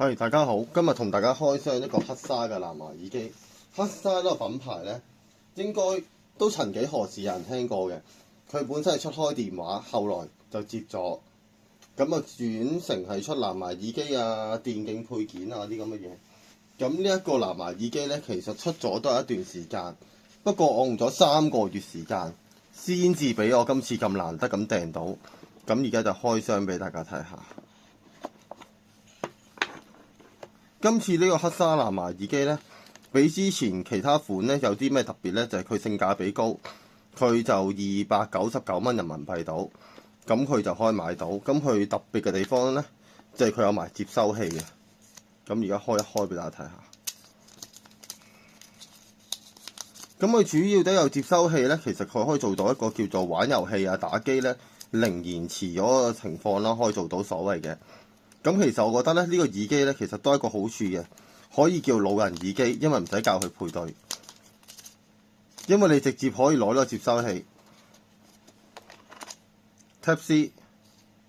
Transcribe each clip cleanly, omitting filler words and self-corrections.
係，大家好，今日同大家開箱一個黑沙嘅藍牙耳機。黑沙呢個品牌呢，應該都曾幾何時有人聽過嘅。佢本身係出開電話，後來就接咗，咁啊轉成係出藍牙耳機啊、電競配件啊啲咁嘅嘢。咁呢一個藍牙耳機呢，其實出咗都係一段時間，不過我用咗3個月時間，先至俾我今次咁難得咁訂到。咁而家就開箱俾大家睇下。今次呢個黑沙藍牙耳機呢，比之前其他款呢有啲咩特別呢？就係佢性價比高，佢就299蚊人民幣到，咁佢就可以買到。咁佢特別嘅地方呢，就係佢有埋接收器嘅。咁而家開一開俾大家睇下。咁佢主要都有接收器呢，其實佢可以做到一個叫做玩遊戲啊、打機呢零延遲嗰個情況啦，可以做到所謂嘅。咁其實我覺得咧，呢個耳機咧，其實都係一個好處嘅，可以叫老人耳機，因為唔使教佢配對，因為你直接可以攞呢個接收器 Type C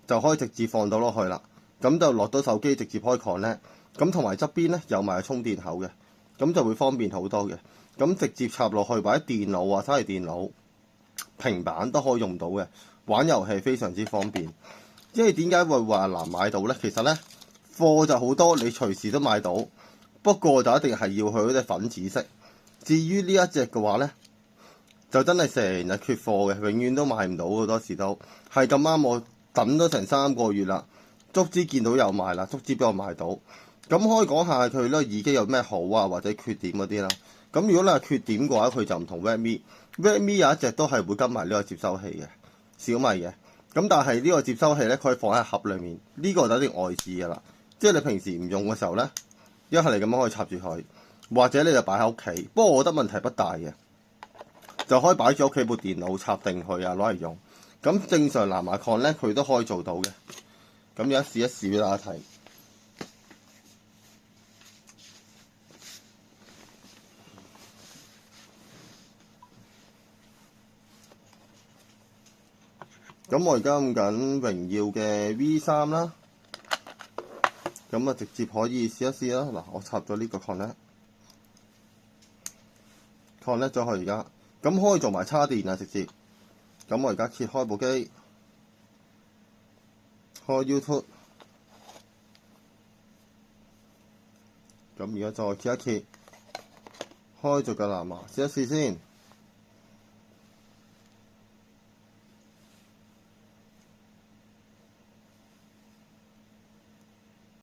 就可以直接放到落去啦，咁就落到手機直接開 connect，咁同埋側邊咧有埋充電口嘅，咁就會方便好多嘅，咁直接插落去或者電腦或者係電腦、平板都可以用到嘅，玩遊戲非常之方便。因為點解會話難買到呢？其實呢，貨就好多，你隨時都買到。不過就一定係要佢嗰隻粉紫色。至於呢一隻嘅話呢，就真係成日缺貨嘅，永遠都買唔到，好多時都係咁啱。我等咗成3個月啦，足之見到有賣啦，足之俾我買到。咁可以講下佢呢個耳機有咩好啊，或者缺點嗰啲啦。咁如果你係缺點嘅話，佢就唔同 Redmi 有一隻都係會跟埋呢個接收器嘅，小米嘅。咁但係呢個接收器咧，佢可以放喺盒裡面，呢個就一定外置㗎啦。即係你平時唔用嘅時候咧，一係你咁樣可以插住佢，或者你就擺喺屋企。不過我覺得問題不大嘅，就可以擺住屋企部電腦插定佢啊，攞嚟用。咁正常藍牙 con 咧，佢都可以做到嘅。咁而家試一試俾大家睇。咁我而家用緊榮耀嘅 V3啦，咁啊直接可以試一試啦。嗱，我插咗呢個 connect 咗佢而家，咁可以做埋叉電啊直接。咁我而家揭開部機，開 YouTube，咁而家再揭一揭，開咗個藍牙試一試先。